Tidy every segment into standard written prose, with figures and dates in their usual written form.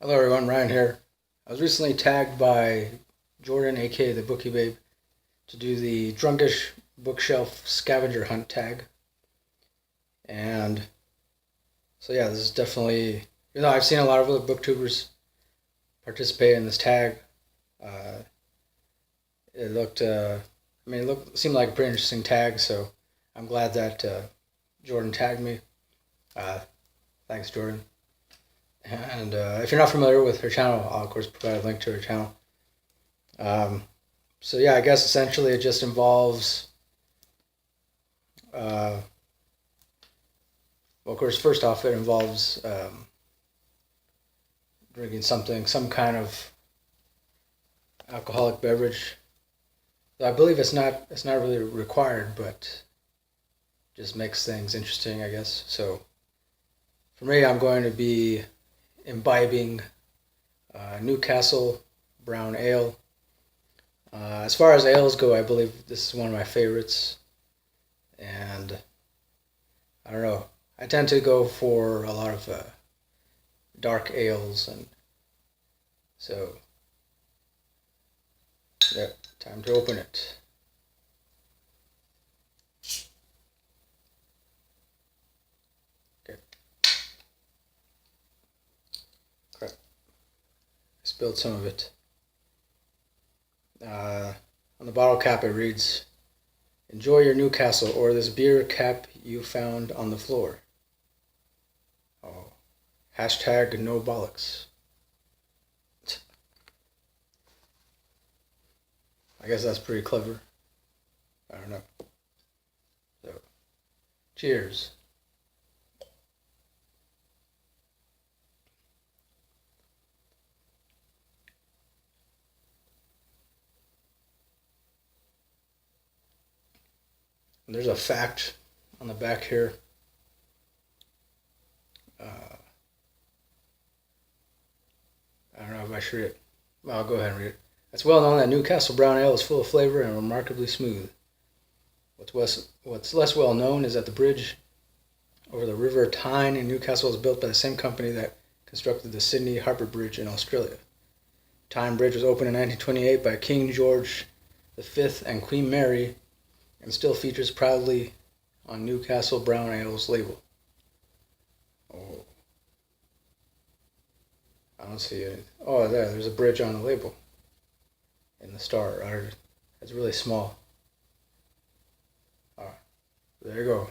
Hello everyone, Ryan here. I was recently tagged by Jordan, aka the Booky Babe, to do the Drunkish bookshelf scavenger hunt tag. And so yeah, this is definitely, I've seen a lot of other booktubers participate in this tag. Uh, it looked, seemed like a pretty interesting tag, so I'm glad that Jordan tagged me. Thanks, Jordan. And if you're not familiar with her channel, I'll of course provide a link to her channel. So yeah, I guess essentially it just involves, well, of course, first off, it involves drinking some kind of alcoholic beverage. I believe it's not really required, but just makes things interesting, I guess. So for me, I'm going to be imbibing Newcastle brown ale. As far as ales go, I believe this is one of my favorites, and I don't know. I tend to go for a lot of dark ales, and so yeah, time to open it. Okay. Crap. I spilled some of it. On the bottle cap it reads, "Enjoy your Newcastle or this beer cap you found on the floor." Oh. Hashtag no bollocks. I guess that's pretty clever. I don't know. So, cheers. And there's a fact on the back here. I don't know if I should read it. Well, I'll go ahead and read it. It's well known that Newcastle brown ale is full of flavor and remarkably smooth. What's less well known is that the bridge over the River Tyne in Newcastle was built by the same company that constructed the Sydney Harbour Bridge in Australia. Tyne Bridge was opened in 1928 by King George V and Queen Mary, and still features proudly on Newcastle brown ale's label. Oh, I don't see it. Oh, there's a bridge on the label. In the star. It's really small. There you go.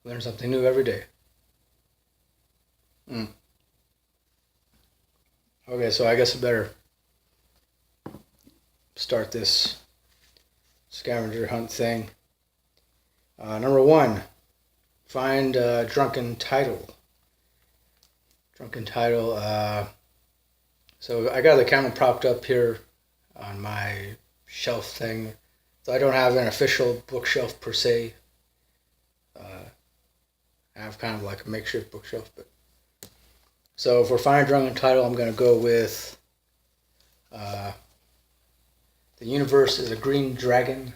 Learn something new every day. Okay, so I guess I better start this scavenger hunt thing. Number one, find drunken title. Drunken title. So I got the camera propped up here on my shelf thing. So I don't have an official bookshelf per se. I have kind of like a makeshift bookshelf, but so for finding drunken title, I'm gonna go with The Universe is a Green Dragon,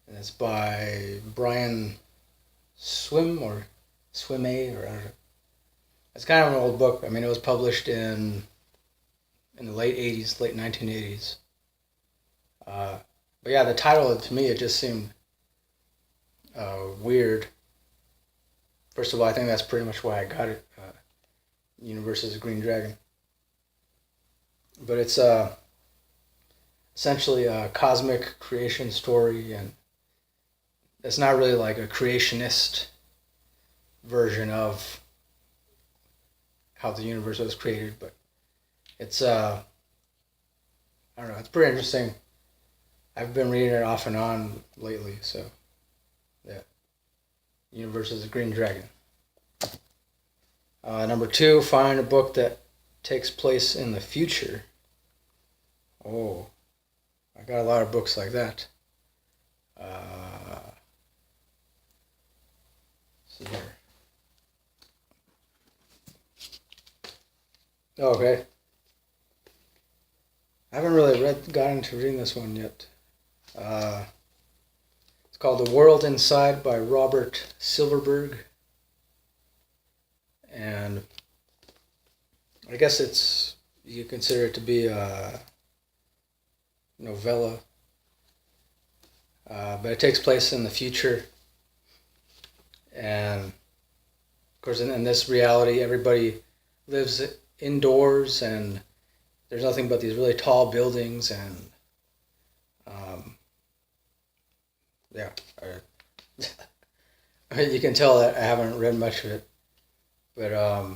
and it's by Brian Swim or Swim-A, or I don't know. It's kind of an old book. I mean, it was published in the late 80s, late 1980s. But yeah, the title, to me, it just seemed weird. First of all, I think that's pretty much why I got it. Universe is a Green Dragon. But it's essentially a cosmic creation story, and it's not really like a creationist version of how the universe was created, but it's I don't know, it's pretty interesting. I've been reading it off and on lately, so yeah. Universe is a Green Dragon. Number two, find a book that takes place in the future. Oh, I got a lot of books like that. Let's see here. Okay. I haven't really gotten into reading this one yet. It's called The World Inside by Robert Silverberg. And I guess you consider it to be a novella, but it takes place in the future, and of course in this reality everybody lives indoors, and there's nothing but these really tall buildings, and yeah, you can tell that I haven't read much of it, but I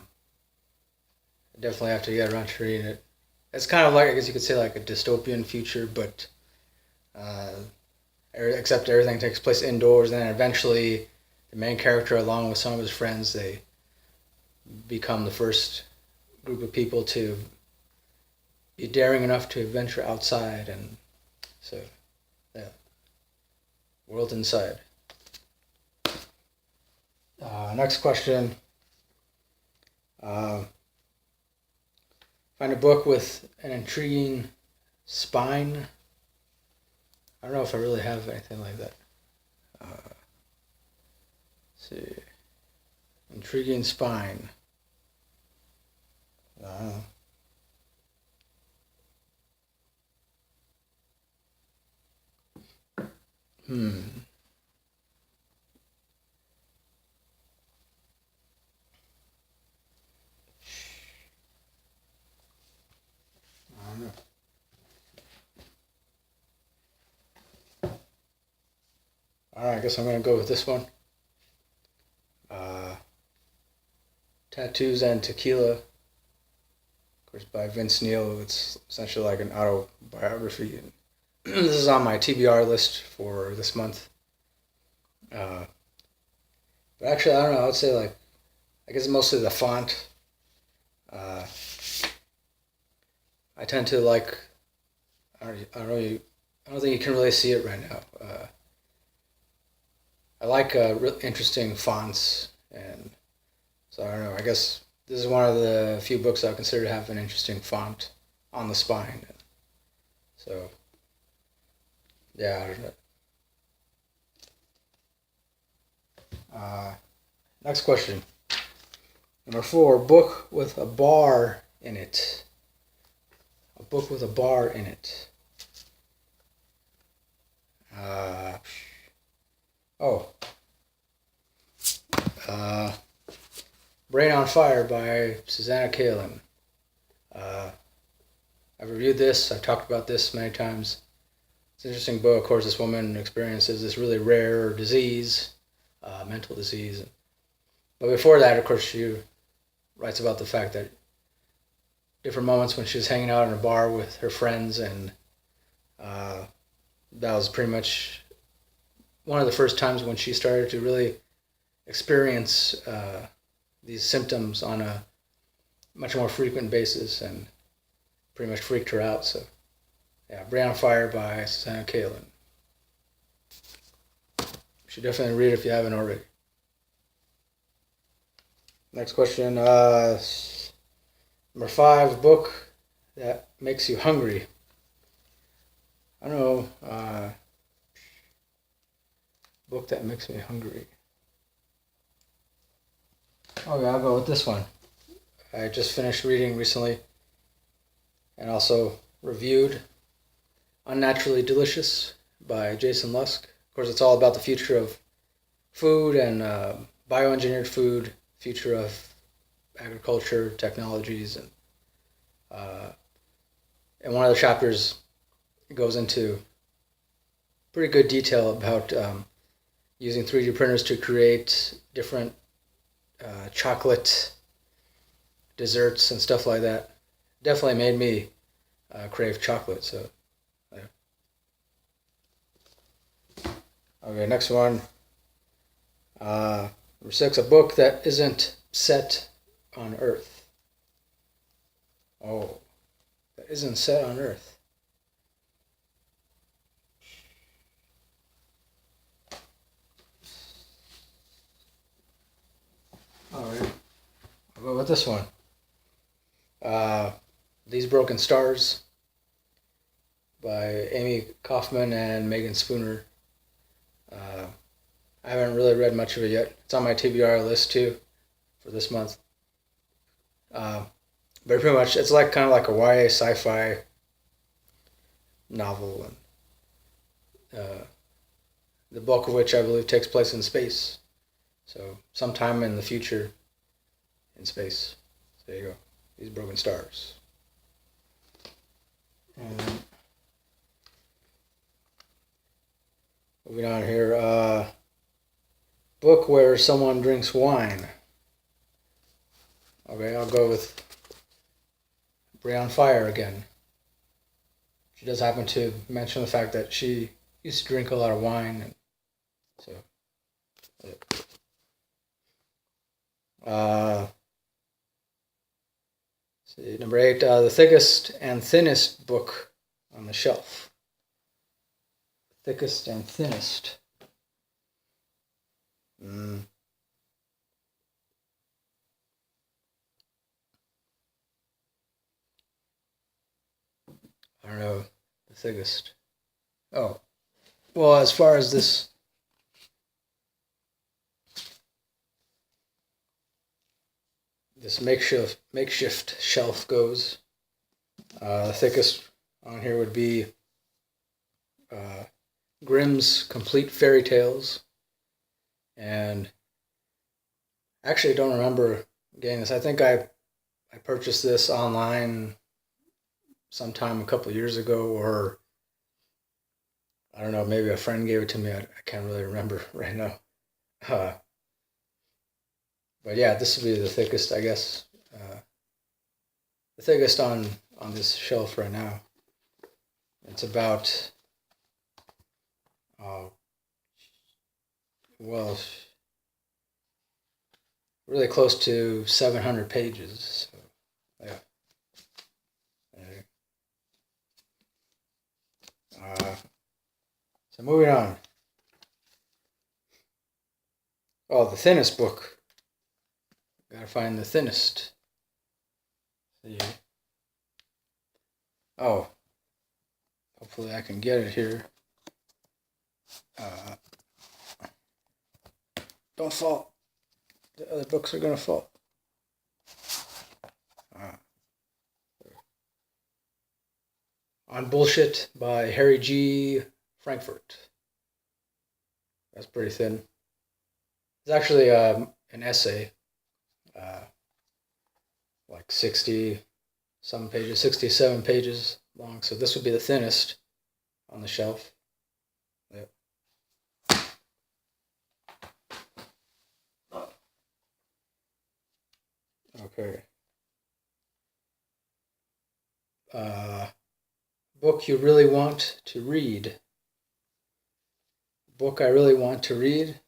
definitely have to get around to reading it. It's kind of like, I guess you could say, like a dystopian future, but uh, except everything takes place indoors, and then eventually the main character, along with some of his friends, they become the first group of people to be daring enough to venture outside, and so, yeah, world inside. Next question. Find a book with an intriguing spine. I don't know if I really have anything like that. Let's see. Intriguing spine. I don't know. I don't know. Alright, I guess I'm going to go with this one. Tattoos and Tequila, of course, by Vince Neil. It's essentially like an autobiography. And this is on my TBR list for this month. But actually, I don't know. I would say, like, I guess mostly the font. I tend to like. I don't know. I don't think you can really see it right now. I like really interesting fonts, and so I don't know. I guess this is one of the few books I would consider to have an interesting font on the spine. So, yeah, I don't know. Next question. Number 4, book with a bar in it. A book with a bar in it. Brain on Fire by Susanna Kalin. I've reviewed this. I've talked about this many times. It's an interesting book. Of course, this woman experiences this really rare disease, mental disease. But before that, of course, she writes about the fact that different moments when she was hanging out in a bar with her friends, and that was pretty much one of the first times when she started to really experience these symptoms on a much more frequent basis, and pretty much freaked her out. So, yeah, Brain on Fire by Susanna Kalin. You should definitely read it if you haven't already. Next question. Number 5, book that makes you hungry. I don't know. Book that makes me hungry. Okay, I'll go with this one. I just finished reading recently and also reviewed Unnaturally Delicious by Jason Lusk. Of course, it's all about the future of food and bioengineered food, future of agriculture, technologies, and one of the chapters goes into pretty good detail about using 3D printers to create different chocolate desserts and stuff like that. Definitely made me crave chocolate. So, yeah. Okay, next one. Number 6, a book that isn't set on Earth. Oh, that isn't set on Earth. All right, I'll go with this one. These Broken Stars by Amy Kaufman and Megan Spooner. I haven't really read much of it yet. It's on my TBR list too for this month. But pretty much, it's like kind of like a YA sci-fi novel, and the bulk of which I believe takes place in space. So sometime in the future, in space. So there you go. These broken stars. And moving on here, book where someone drinks wine. Okay, I'll go with Bray Fire again. She does happen to mention the fact that she used to drink a lot of wine, and so. See, number 8, the thickest and thinnest book on the shelf. Thickest and thinnest. I don't know, the thickest. Oh, well, as far as this makeshift shelf goes, the thickest on here would be Grimm's Complete Fairy Tales. And actually, I don't remember getting this. I think I purchased this online sometime a couple years ago, or I don't know, maybe a friend gave it to me. I can't really remember right now. But yeah, this would be the thickest, I guess. The thickest on this shelf right now. It's about, well, really close to 700 pages. So, yeah. So moving on. Oh, the thinnest book. Gotta find the thinnest. See. Oh. Hopefully I can get it here. Don't fall. The other books are gonna fall. On Bullshit by Harry G. Frankfurt. That's pretty thin. It's actually an essay, like 60 some pages, 67 pages long. So this would be the thinnest on the shelf. Yep. Okay. Book you really want to read. Book I really want to read.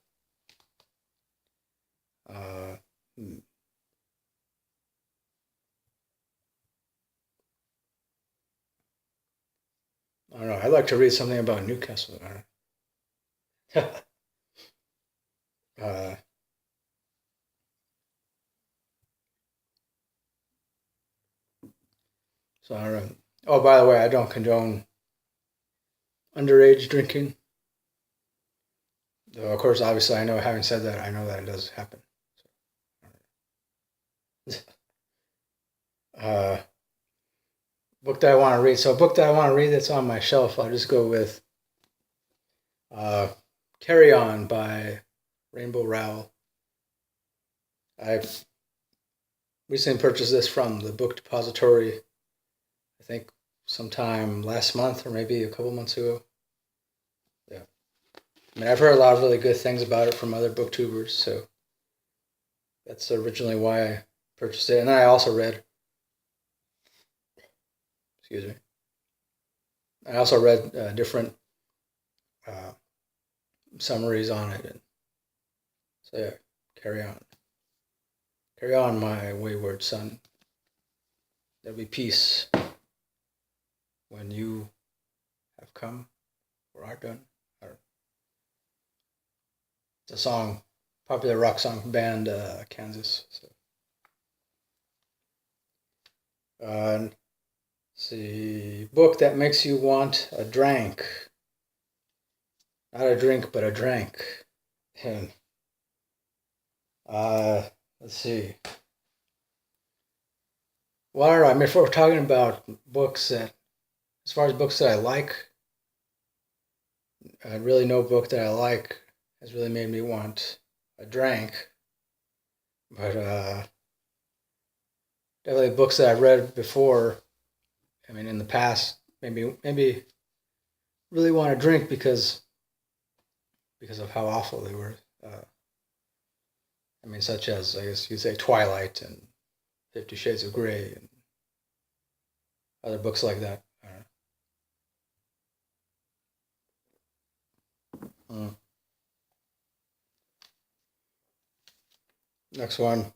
I don't know. I'd like to read something about Newcastle. I don't know. So I don't know. Oh, by the way, I don't condone underage drinking. Though, of course, obviously, I know, having said that, I know that it does happen. So, book that I want to read. So, a book that I want to read that's on my shelf, I'll just go with Carry On by Rainbow Rowell. I've recently purchased this from the book depository, I think sometime last month or maybe a couple months ago. Yeah. I mean, I've heard a lot of really good things about it from other booktubers, so that's originally why I purchased it. And then I also read, I also read different summaries on it. And so yeah, carry on. Carry on, my wayward son. There'll be peace when you have come or are done. It's a song, popular rock song band, Kansas. So. Let's see, book that makes you want a drank. Not a drink, but a drank. And let's see. Well, I don't know. I mean, if we're talking about books that, as far as books that I like, really no book that I like has really made me want a drink. But definitely books that I've read before. I mean, in the past, maybe really want to drink because of how awful they were. I mean, such as I guess you'd say Twilight and 50 Shades of Grey and other books like that. Mm. Next one,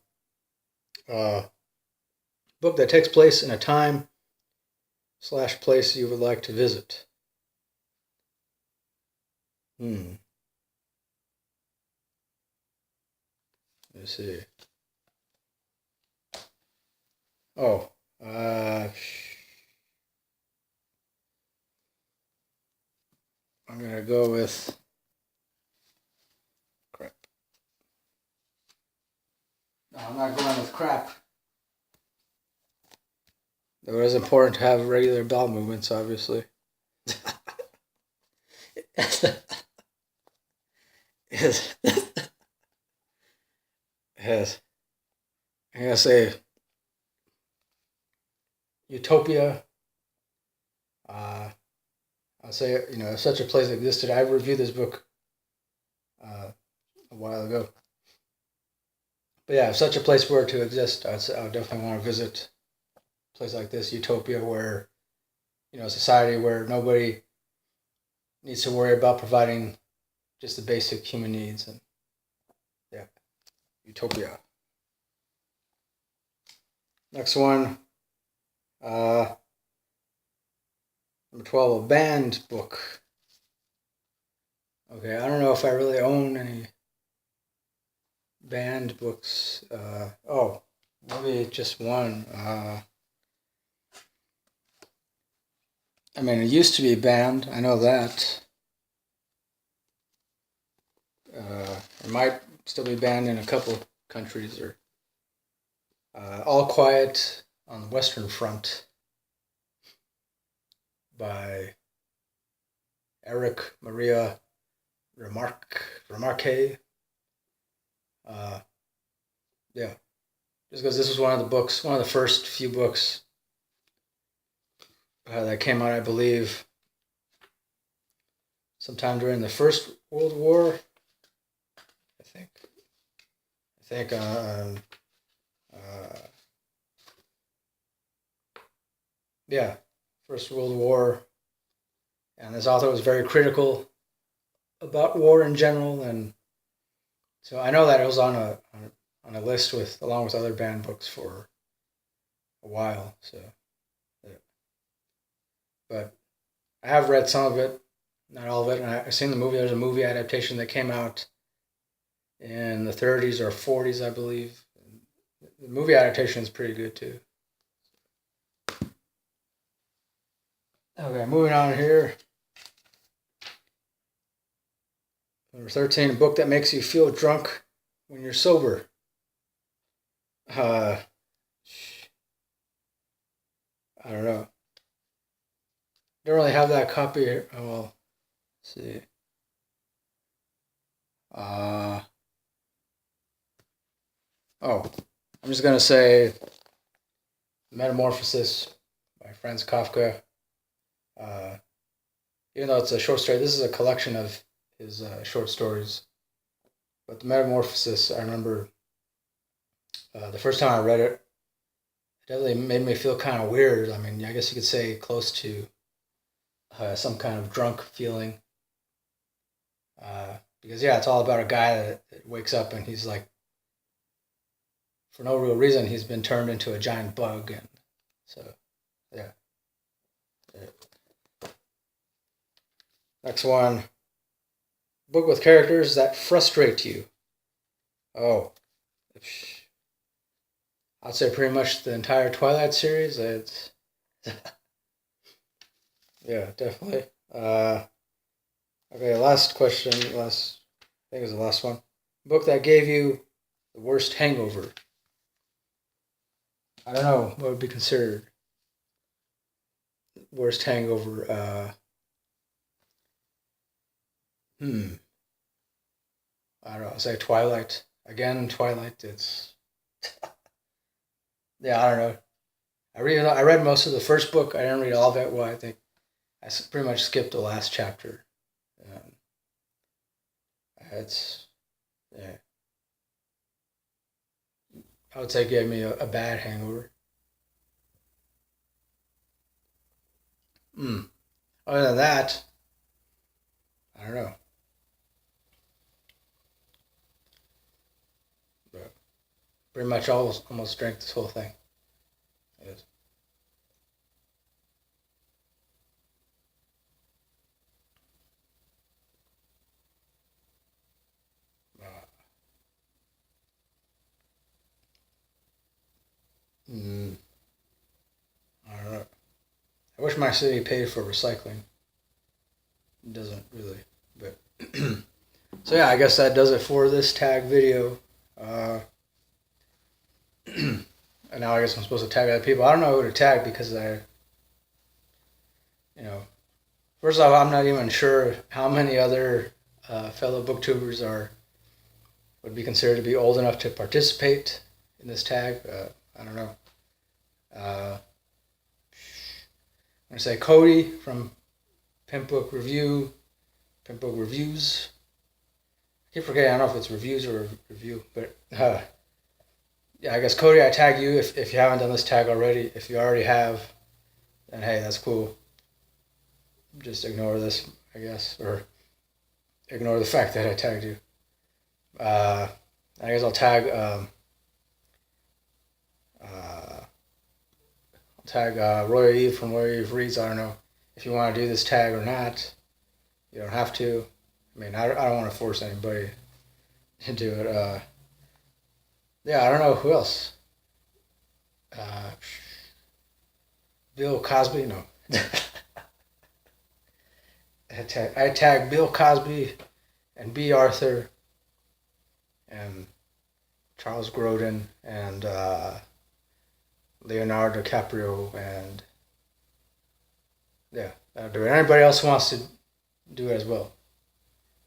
uh, book that takes place in a time / place you would like to visit. Hmm. Let's see. Oh, I'm gonna go with crap. No, I'm not going with crap. Though it is important to have regular bowel movements, obviously. Yes. Yes. I'm gonna say Utopia. Uh, I'll say if such a place existed. I reviewed this book uh, a while ago. But yeah, if such a place were to exist, I would definitely want to visit a place like this, Utopia, where a society where nobody needs to worry about providing just the basic human needs, and yeah, Utopia. Next one, uh, number 12, a banned book. Okay, I don't know if I really own any banned books. Maybe just one. I mean, it used to be banned. I know that. It might still be banned in a couple countries. Or All Quiet on the Western Front by Eric Maria Remarque. Yeah, just because this was one of the first few books that came out, I believe, sometime during the First World War. I think. Yeah, First World War, and this author was very critical about war in general, and so I know that it was on a list along with other banned books for a while. So, yeah. But I have read some of it, not all of it, and I've seen the movie. There's a movie adaptation that came out in the 30s or 40s, I believe. The movie adaptation is pretty good too. Okay, moving on here. Number 13, a book that makes you feel drunk when you're sober. I don't know. Don't really have that copy here. Oh, well, let's see. I'm just going to say Metamorphosis by Franz Kafka. Even though it's a short story, this is a collection of his short stories. But the Metamorphosis, I remember the first time I read it, it definitely made me feel kind of weird. I mean, I guess you could say close to some kind of drunk feeling. Because, yeah, it's all about a guy that wakes up and he's like, for no real reason, he's been turned into a giant bug. And so, yeah. Next one. Book with characters that frustrate you. Oh. I'd say pretty much the entire Twilight series. It's yeah, definitely. Okay, last question. I think it's the last one. Book that gave you the worst hangover. I don't know what would be considered worst hangover. I don't know. Say Twilight again. Twilight. It's yeah. I don't know. I read most of the first book. I didn't read all of it. Well, I think pretty much skipped the last chapter. Um, it's yeah. I would say it gave me a bad hangover. Hmm. Other than that, I don't know. But pretty much almost drank this whole thing. Yes. Uh, mm, I don't know. I wish my city paid for recycling. It doesn't really, but so yeah, I guess that does it for this tag video. Uh, and now I guess I'm supposed to tag other people. I don't know who to tag because you know, first off, I'm not even sure how many other fellow booktubers would be considered to be old enough to participate in this tag. I don't know. I'm gonna say Codey from Pimp Book Reviews. I keep forgetting. I don't know if it's reviews or review, but yeah, I guess Codey, I tag you if you haven't done this tag already. If you already have, then hey, that's cool. Just ignore this, I guess, or ignore the fact that I tagged you. I guess I'll tag Roya Eve from Roya Eve Reads. I don't know if you want to do this tag or not. You don't have to. I mean, I don't want to force anybody to do it. Yeah, I don't know who else. Uh, Bill Cosby, no. I tag Bill Cosby and B. Arthur and Charles Grodin and Leonardo DiCaprio and yeah, that'll do it. Anybody else wants to do it as well.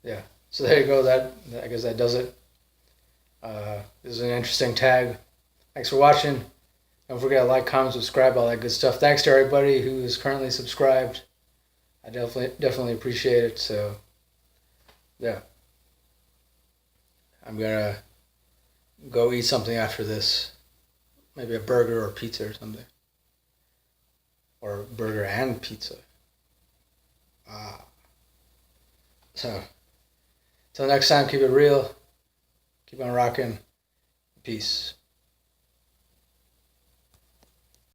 Yeah. So there you go. I guess that does it. This is an interesting tag. Thanks for watching. Don't forget to like, comment, subscribe, all that good stuff. Thanks to everybody who is currently subscribed. I definitely appreciate it. So yeah, I'm gonna go eat something after this. Maybe a burger or pizza or something. Or burger and pizza. So, till next time, keep it real. Keep on rocking. Peace.